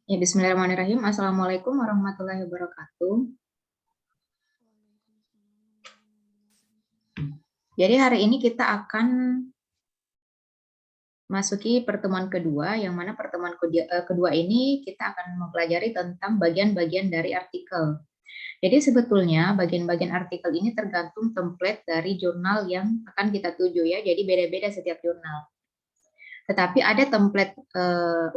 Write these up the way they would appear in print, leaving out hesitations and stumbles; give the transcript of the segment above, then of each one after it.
Ya, bismillahirrahmanirrahim. Assalamualaikum warahmatullahi wabarakatuh. Jadi hari ini kita akan masuki pertemuan kedua, yang mana pertemuan kedua ini kita akan mempelajari tentang bagian-bagian dari artikel. Jadi sebetulnya bagian-bagian artikel ini tergantung template dari jurnal yang akan kita tuju ya. Jadi beda-beda setiap jurnal. Tetapi ada template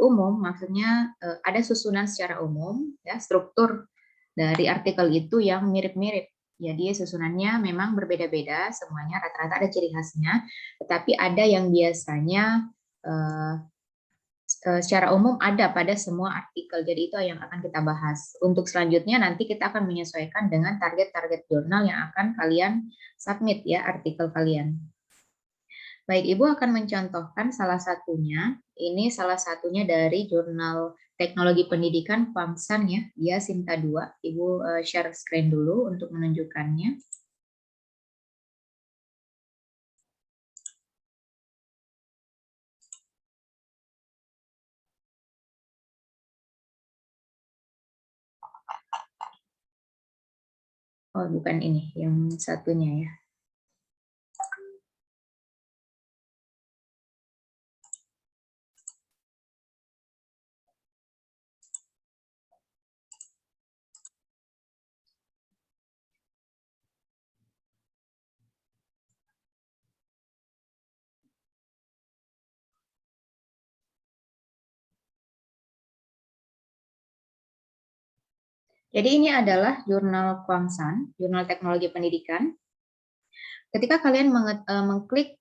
umum, maksudnya ada susunan secara umum, ya, struktur dari artikel itu yang mirip-mirip. Jadi susunannya memang berbeda-beda, semuanya rata-rata ada ciri khasnya, tetapi ada yang biasanya eh, secara umum ada pada semua artikel. Jadi itu yang akan kita bahas. Untuk selanjutnya nanti kita akan menyesuaikan dengan target-target jurnal yang akan kalian submit ya artikel kalian. Baik, Ibu akan mencontohkan salah satunya. Ini salah satunya dari jurnal Teknologi Pendidikan Pamsan ya, dia Sinta 2. Ibu share screen dulu untuk menunjukkannya. Oh, bukan ini, yang satunya ya. Jadi ini adalah jurnal Pamsan, jurnal Teknologi Pendidikan. Ketika kalian mengklik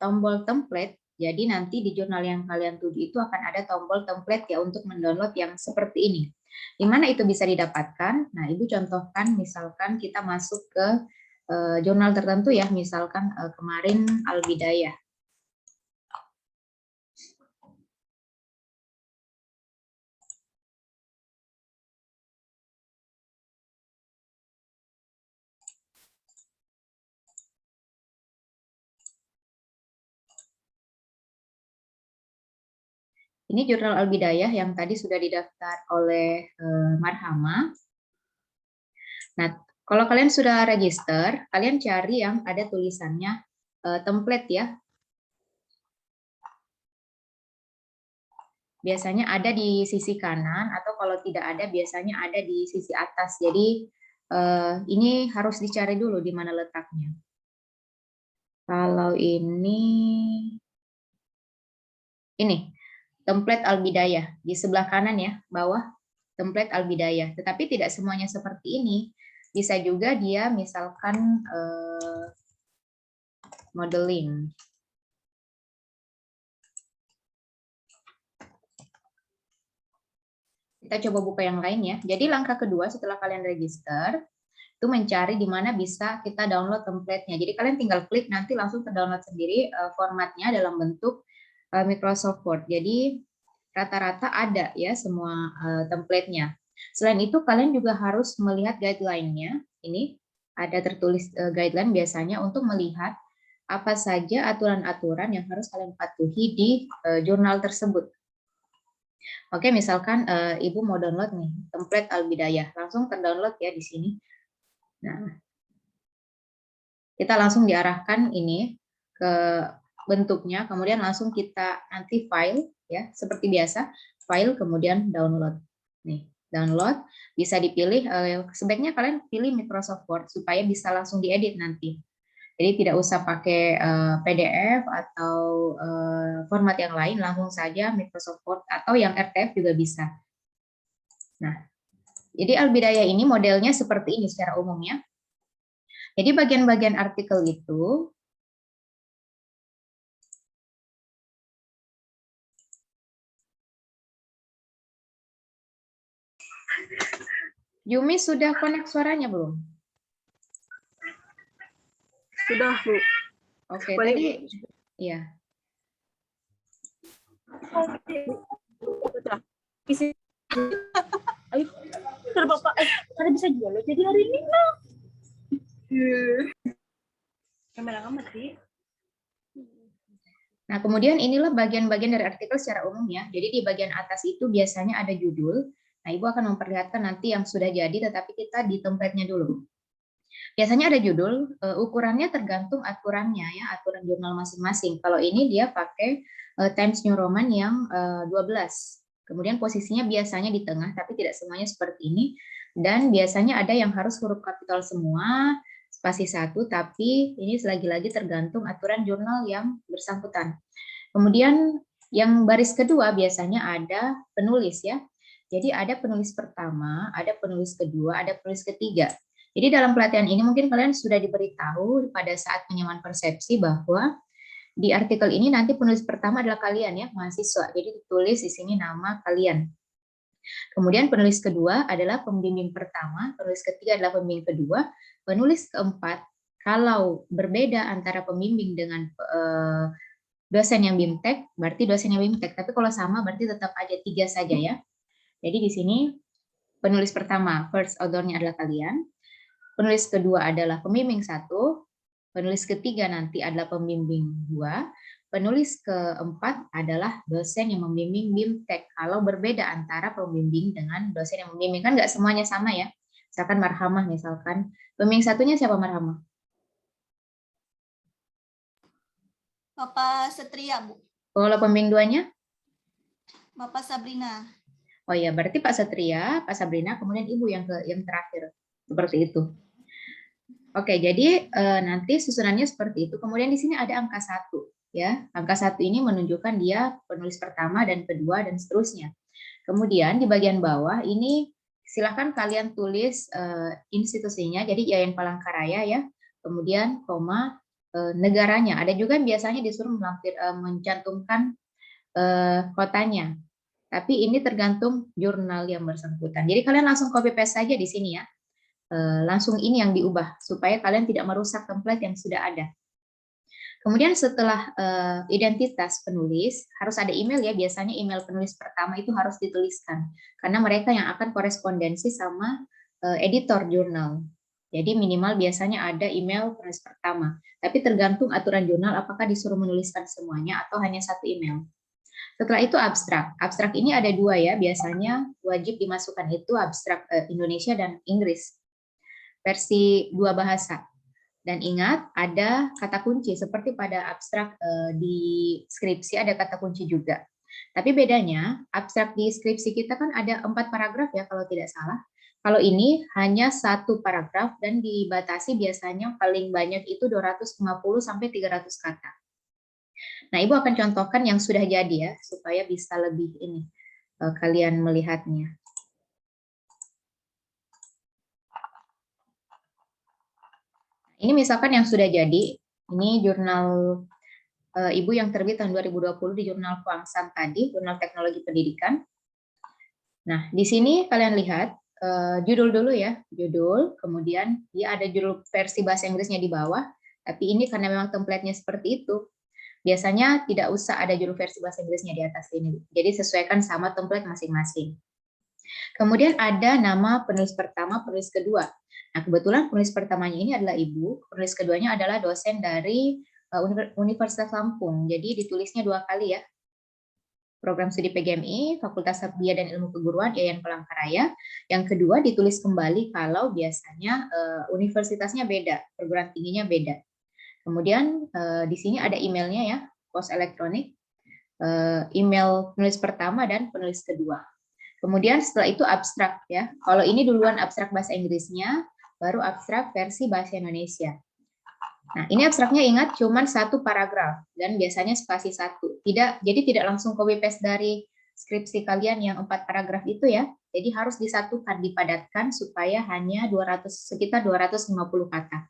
tombol template, jadi nanti di jurnal yang kalian tuju itu akan ada tombol template ya untuk mendownload yang seperti ini. Di mana itu bisa didapatkan? Nah, Ibu contohkan misalkan kita masuk ke jurnal tertentu ya, misalkan kemarin Al-Bidayah. Ini jurnal Al-Bidayah yang tadi sudah didaftar oleh Marhama. Nah, kalau kalian sudah register, kalian cari yang ada tulisannya template ya. Biasanya ada di sisi kanan atau kalau tidak ada biasanya ada di sisi atas. Jadi ini harus dicari dulu di mana letaknya. Kalau ini template Al-Bidayah di sebelah kanan ya, bawah template Al-Bidayah. Tetapi tidak semuanya seperti ini. Bisa juga dia misalkan modeling. Kita coba buka yang lain ya. Jadi langkah kedua setelah kalian register, itu mencari di mana bisa kita download template-nya. Jadi kalian tinggal klik nanti langsung terdownload sendiri formatnya dalam bentuk Microsoft Word. Jadi rata-rata ada ya semua template-nya. Selain itu kalian juga harus melihat guideline-nya. Ini ada tertulis guideline biasanya untuk melihat apa saja aturan-aturan yang harus kalian patuhi di jurnal tersebut. Oke, misalkan Ibu mau download nih template Al-Bidayah, langsung terdownload ya di sini. Nah, kita langsung diarahkan ini ke bentuknya, kemudian langsung kita nanti file ya, seperti biasa, file kemudian download. Nih, download bisa dipilih sebaiknya kalian pilih Microsoft Word supaya bisa langsung diedit nanti. Jadi tidak usah pakai PDF atau format yang lain, langsung saja Microsoft Word atau yang RTF juga bisa. Nah, jadi Al-Bidayah ini modelnya seperti ini secara umumnya. Jadi bagian-bagian artikel itu Yumi sudah connect suaranya belum? Sudah, Bu. Oke, Boleh, tadi ya. Sudah. Isi. Ayo, sudah Bapak. Kada bisa jual jadi hari ini lah. Kamera mati. Nah, kemudian inilah bagian-bagian dari artikel secara umum ya. Jadi di bagian atas itu biasanya ada judul. Nah, Ibu akan memperlihatkan nanti yang sudah jadi, tetapi kita di template-nya dulu. Biasanya ada judul, ukurannya tergantung aturannya ya, aturan jurnal masing-masing. Kalau ini dia pakai Times New Roman yang 12. Kemudian posisinya biasanya di tengah, tapi tidak semuanya seperti ini. Dan biasanya ada yang harus huruf kapital semua, spasi 1, tapi ini lagi-lagi tergantung aturan jurnal yang bersangkutan. Kemudian yang baris kedua biasanya ada penulis ya. Jadi ada penulis pertama, ada penulis kedua, ada penulis ketiga. Jadi dalam pelatihan ini mungkin kalian sudah diberitahu pada saat penyamaan persepsi bahwa di artikel ini nanti penulis pertama adalah kalian ya, mahasiswa. Jadi ditulis di sini nama kalian. Kemudian penulis kedua adalah pembimbing pertama, penulis ketiga adalah pembimbing kedua, penulis keempat kalau berbeda antara pembimbing dengan dosen yang BIMTEK, berarti dosen yang BIMTEK. Tapi kalau sama berarti tetap aja 3 saja ya. Jadi di sini penulis pertama, first author-nya adalah kalian. Penulis kedua adalah pembimbing 1. Penulis ketiga nanti adalah pembimbing 2. Penulis keempat adalah dosen yang membimbing BIMTEK. Kalau berbeda antara pembimbing dengan dosen yang membimbing, kan nggak semuanya sama ya. Misalkan Marhamah, misalkan. Pembimbing satunya siapa Marhamah? Bapak Setria, Bu. Kalau pembimbing 2-nya? Bapak Sabrina. Oh ya, berarti Pak Satria, Pak Sabrina, kemudian Ibu yang terakhir. Seperti itu. Oke, jadi nanti susunannya seperti itu. Kemudian di sini ada angka 1. Ya, angka 1 ini menunjukkan dia penulis pertama dan kedua dan seterusnya. Kemudian di bagian bawah ini silakan kalian tulis institusinya, jadi Yayan Palangkaraya ya. Kemudian koma negaranya. Ada juga yang biasanya disuruh mencantumkan kotanya. Tapi ini tergantung jurnal yang bersangkutan. Jadi kalian langsung copy paste saja di sini ya. Langsung ini yang diubah supaya kalian tidak merusak template yang sudah ada. Kemudian setelah identitas penulis, harus ada email ya, biasanya email penulis pertama itu harus dituliskan, karena mereka yang akan korespondensi sama editor jurnal. Jadi minimal biasanya ada email penulis pertama, tapi tergantung aturan jurnal apakah disuruh menuliskan semuanya atau hanya satu email. Setelah itu abstrak. Abstrak ini ada 2 ya, biasanya wajib dimasukkan itu abstrak Indonesia dan Inggris, versi 2 bahasa. Dan ingat, ada kata kunci, seperti pada abstrak di skripsi ada kata kunci juga. Tapi bedanya, abstrak di skripsi kita kan ada 4 paragraf ya, kalau tidak salah. Kalau ini hanya 1 paragraf dan dibatasi biasanya paling banyak itu 250 sampai 300 kata. Nah, Ibu akan contohkan yang sudah jadi ya, supaya bisa lebih ini kalian melihatnya. Ini misalkan yang sudah jadi, ini jurnal Ibu yang terbit tahun 2020 di jurnal Huangshan tadi, jurnal teknologi pendidikan. Nah, di sini kalian lihat judul dulu ya, judul, kemudian dia ada judul versi bahasa Inggrisnya di bawah, tapi ini karena memang template-nya seperti itu, biasanya tidak usah ada judul versi bahasa Inggrisnya di atas ini. Jadi sesuaikan sama template masing-masing. Kemudian ada nama penulis pertama, penulis kedua. Nah, kebetulan penulis pertamanya ini adalah Ibu, penulis keduanya adalah dosen dari Universitas Lampung. Jadi ditulisnya 2 kali ya. Program studi PGMI, Fakultas Tarbiyah dan Ilmu Keguruan Yayan Palangkaraya. Yang kedua ditulis kembali kalau biasanya universitasnya beda, perguruan tingginya beda. Kemudian di sini ada emailnya ya, pos elektronik, email penulis pertama dan penulis kedua. Kemudian setelah itu abstrak ya. Kalau ini duluan abstrak bahasa Inggrisnya, baru abstrak versi bahasa Indonesia. Nah, ini abstraknya ingat cuma 1 paragraf dan biasanya spasi 1. Jadi tidak langsung copy paste dari skripsi kalian yang 4 paragraf itu ya. Jadi harus disatukan, dipadatkan supaya hanya sekitar 250 kata.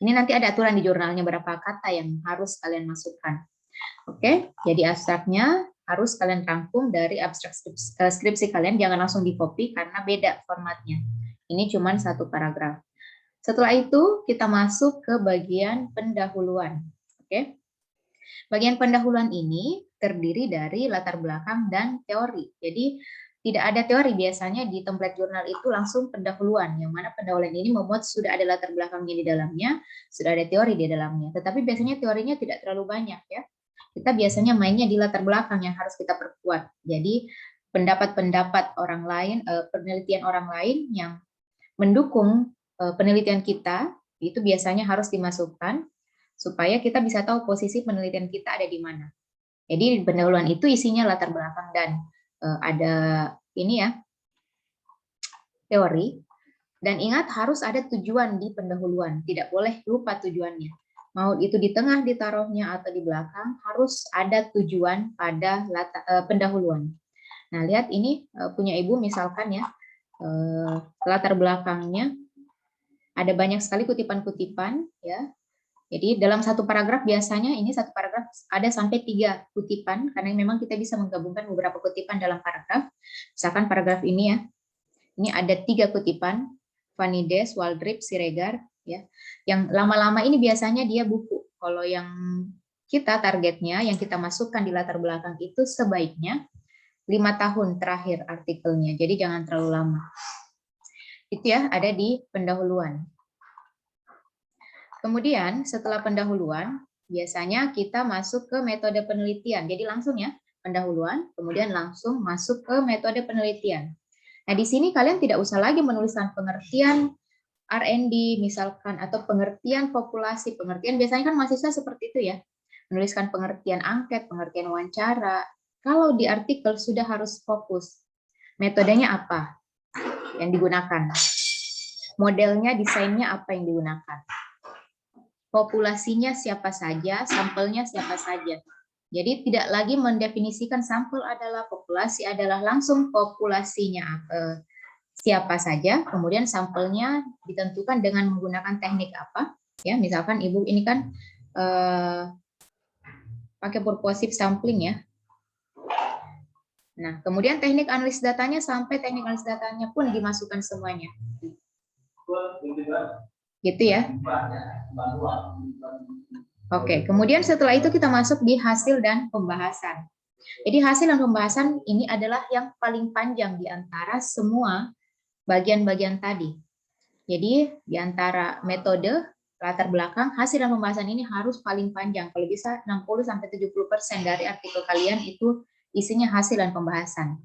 Ini nanti ada aturan di jurnalnya berapa kata yang harus kalian masukkan. Oke, jadi abstraknya harus kalian rangkum dari abstrak skripsi kalian, jangan langsung di-copy karena beda formatnya. Ini cuma 1 paragraf. Setelah itu kita masuk ke bagian pendahuluan. Oke. Bagian pendahuluan ini terdiri dari latar belakang dan teori. Jadi tidak ada teori, biasanya di template jurnal itu langsung pendahuluan, yang mana pendahuluan ini memuat sudah ada latar belakangnya di dalamnya, sudah ada teori di dalamnya. Tetapi biasanya teorinya tidak terlalu banyak ya. kita biasanya mainnya di latar belakang yang harus kita perkuat. Jadi pendapat-pendapat orang lain, penelitian orang lain yang mendukung penelitian kita, itu biasanya harus dimasukkan supaya kita bisa tahu posisi penelitian kita ada di mana. Jadi pendahuluan itu isinya latar belakang dan ada ini ya, teori. Dan ingat harus ada tujuan di pendahuluan, tidak boleh lupa tujuannya. Mau itu di tengah ditaruhnya atau di belakang, harus ada tujuan pada pendahuluan. Nah, lihat ini punya Ibu misalkan ya, latar belakangnya ada banyak sekali kutipan-kutipan ya. Jadi dalam satu paragraf biasanya ini satu paragraf ada sampai 3 kutipan karena memang kita bisa menggabungkan beberapa kutipan dalam paragraf. Misalkan paragraf ini ya. Ini ada 3 kutipan, Vanides, Waldrip, Siregar ya. Yang lama-lama ini biasanya dia buku. Kalau yang kita targetnya yang kita masukkan di latar belakang itu sebaiknya 5 tahun terakhir artikelnya. Jadi jangan terlalu lama. Itu ya ada di pendahuluan. Kemudian setelah pendahuluan, biasanya kita masuk ke metode penelitian. Jadi langsung ya, pendahuluan, kemudian langsung masuk ke metode penelitian. Nah, di sini kalian tidak usah lagi menuliskan pengertian R&D misalkan, atau pengertian populasi. Pengertian biasanya kan mahasiswa seperti itu ya, menuliskan pengertian angket, pengertian wawancara. Kalau di artikel sudah harus fokus. Metodenya apa yang digunakan? Modelnya, desainnya apa yang digunakan? Populasinya siapa saja, sampelnya siapa saja. Jadi tidak lagi mendefinisikan sampel adalah, populasi adalah, langsung populasinya siapa saja, kemudian sampelnya ditentukan dengan menggunakan teknik apa. Ya, misalkan Ibu ini kan pakai purposive sampling ya. Nah, kemudian teknik analis datanya sampai teknik analis datanya pun dimasukkan semuanya. Gitu ya. Oke, kemudian setelah itu kita masuk di hasil dan pembahasan. Jadi hasil dan pembahasan ini adalah yang paling panjang di antara semua bagian-bagian tadi. Jadi di antara metode, latar belakang, hasil dan pembahasan ini harus paling panjang. Kalau bisa 60-70% dari artikel kalian itu isinya hasil dan pembahasan.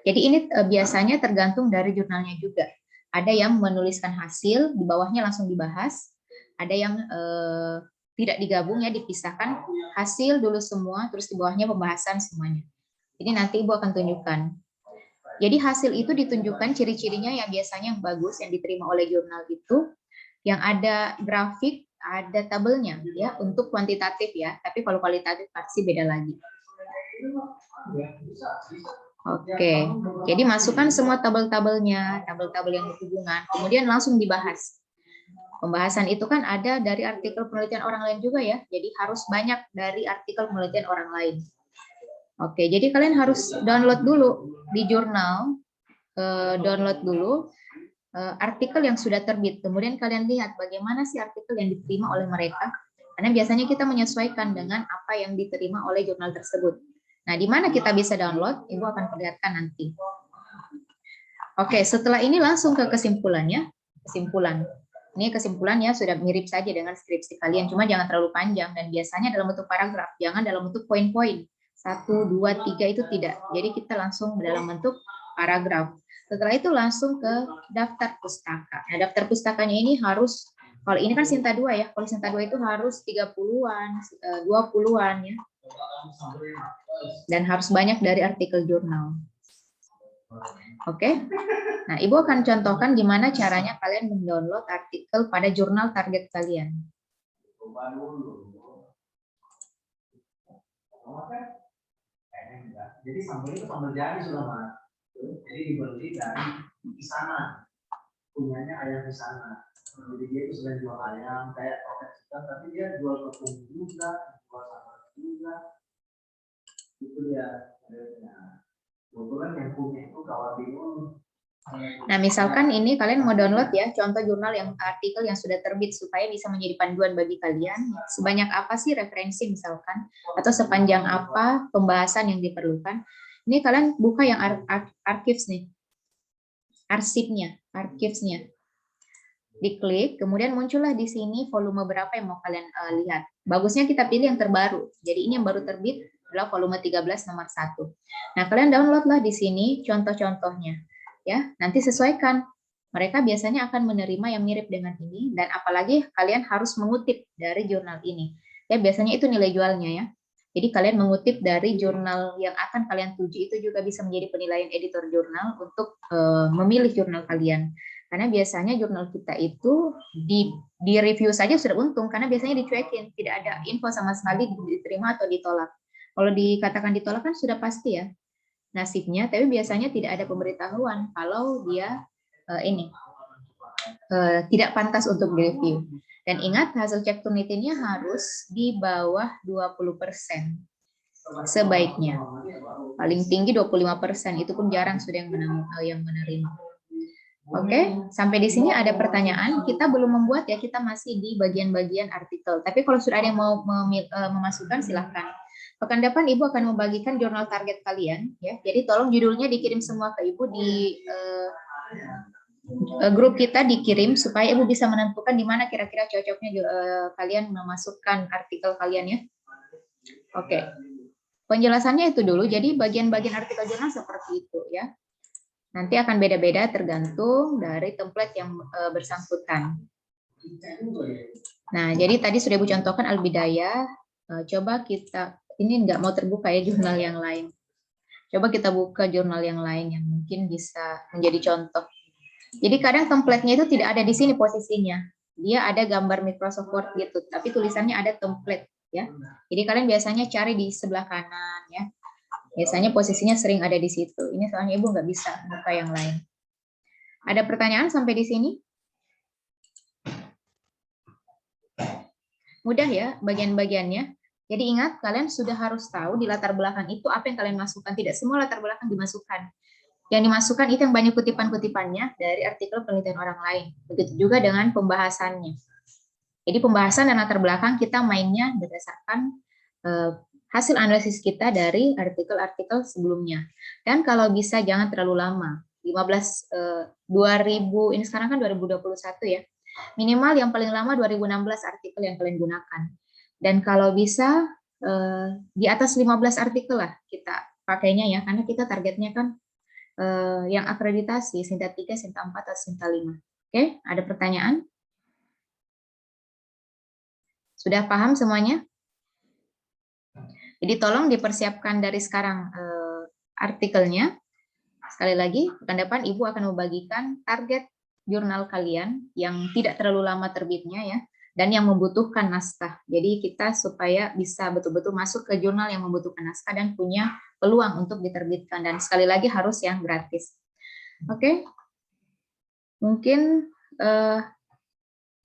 Jadi ini biasanya tergantung dari jurnalnya juga. Ada yang menuliskan hasil, di bawahnya langsung dibahas. Ada yang tidak digabung ya, dipisahkan hasil dulu semua, terus di bawahnya pembahasan semuanya. Jadi nanti Ibu akan tunjukkan. Jadi hasil itu ditunjukkan ciri-cirinya yang biasanya yang bagus, yang diterima oleh jurnal itu, yang ada grafik, ada tabelnya ya, untuk kuantitatif ya, tapi kalau kualitatif pasti beda lagi. Oke, jadi masukkan semua tabel-tabelnya, tabel-tabel yang berhubungan, kemudian langsung dibahas. Pembahasan itu kan ada dari artikel penelitian orang lain juga ya, jadi harus banyak dari artikel penelitian orang lain. Oke, jadi kalian harus download dulu di jurnal, download dulu artikel yang sudah terbit, kemudian kalian lihat bagaimana sih artikel yang diterima oleh mereka, karena biasanya kita menyesuaikan dengan apa yang diterima oleh jurnal tersebut. Nah, di mana kita bisa download, Ibu akan perlihatkan nanti. Oke, setelah ini langsung ke kesimpulannya. Kesimpulan. Ini kesimpulannya sudah mirip saja dengan skripsi kalian, cuma jangan terlalu panjang dan biasanya dalam bentuk paragraf, jangan dalam bentuk poin-poin. 1, 2, 3 itu tidak. Jadi kita langsung dalam bentuk paragraf. Setelah itu langsung ke daftar pustaka. Nah, daftar pustakanya ini harus, kalau ini kan Sinta 2 ya, kalau Sinta 2 itu harus 30-an, 20-an ya. Dan harus banyak dari artikel jurnal. Oke. Nah, Ibu akan contohkan gimana caranya kalian mendownload artikel pada jurnal target kalian. Jadi sambal itu sambal jadi sudah Mas. Jadi dibeli dari sana. Punyanya ayam di sana. Jadi dia itu selain jual ayam kayak roket chicken, tapi dia jual tepung juga, jual sambal juga. Itu dia. Kebetulan yang punya itu kawan bingung. Nah, misalkan ini kalian mau download ya, contoh jurnal yang artikel yang sudah terbit supaya bisa menjadi panduan bagi kalian. Sebanyak apa sih referensi misalkan, atau sepanjang apa pembahasan yang diperlukan. Ini kalian buka yang archives nih, arsipnya, archives-nya. Diklik, kemudian muncullah di sini volume berapa yang mau kalian lihat. Bagusnya kita pilih yang terbaru. Jadi ini yang baru terbit adalah volume 13 nomor 1. Nah, kalian downloadlah di sini contoh-contohnya. Ya, nanti sesuaikan. Mereka biasanya akan menerima yang mirip dengan ini, dan apalagi kalian harus mengutip dari jurnal ini. Ya, biasanya itu nilai jualnya ya. Jadi kalian mengutip dari jurnal yang akan kalian tuju, itu juga bisa menjadi penilaian editor jurnal untuk memilih jurnal kalian. Karena biasanya jurnal kita itu di review saja sudah untung, karena biasanya dicuekin, tidak ada info sama sekali diterima atau ditolak. Kalau dikatakan ditolak kan sudah pasti ya nasibnya, tapi biasanya tidak ada pemberitahuan kalau dia tidak pantas untuk direview. Dan ingat, hasil cek Turnitin-nya harus di bawah 20%. Sebaiknya. Paling tinggi 25%, itu pun jarang sudah yang menerima. Oke, sampai di sini ada pertanyaan. Kita belum membuat ya, kita masih di bagian-bagian artikel. Tapi kalau sudah ada yang mau memasukkan, silahkan. Pekan depan Ibu akan membagikan jurnal target kalian. Ya, jadi tolong judulnya dikirim semua ke Ibu di grup kita, dikirim supaya Ibu bisa menentukan di mana kira-kira cocoknya kalian memasukkan artikel kalian ya. Oke, penjelasannya itu dulu. Jadi bagian-bagian artikel jurnal seperti itu ya. Nanti akan beda-beda tergantung dari template yang bersangkutan. Nah, jadi tadi sudah Ibu contohkan Al-Bidayah. Coba kita, ini nggak mau terbuka ya jurnal yang lain. Coba kita buka jurnal yang lain yang mungkin bisa menjadi contoh. Jadi kadang template-nya itu tidak ada di sini posisinya. Dia ada gambar Microsoft Word gitu, tapi tulisannya ada template ya. Jadi kalian biasanya cari di sebelah kanan ya. Biasanya posisinya sering ada di situ. Ini soalnya Ibu nggak bisa buka yang lain. Ada pertanyaan sampai di sini? Mudah ya bagian-bagiannya. Jadi ingat, kalian sudah harus tahu di latar belakang itu apa yang kalian masukkan. Tidak semua latar belakang dimasukkan. Yang dimasukkan itu yang banyak kutipan-kutipannya dari artikel penelitian orang lain. Begitu juga dengan pembahasannya. Jadi pembahasan dan latar belakang kita mainnya berdasarkan hasil analisis kita dari artikel-artikel sebelumnya. Dan kalau bisa jangan terlalu lama. 2000, ini sekarang kan 2021 ya. Minimal yang paling lama 2016 artikel yang kalian gunakan. Dan kalau bisa di atas 15 artikel lah kita pakainya ya, karena kita targetnya kan yang akreditasi, Sinta 3, Sinta 4, atau Sinta 5. Oke, ada pertanyaan? Sudah paham semuanya? Jadi tolong dipersiapkan dari sekarang artikelnya. Sekali lagi, pekan depan Ibu akan membagikan target jurnal kalian yang tidak terlalu lama terbitnya ya, dan yang membutuhkan naskah. Jadi kita supaya bisa betul-betul masuk ke jurnal yang membutuhkan naskah dan punya peluang untuk diterbitkan. Dan sekali lagi harus yang gratis. Oke, mungkin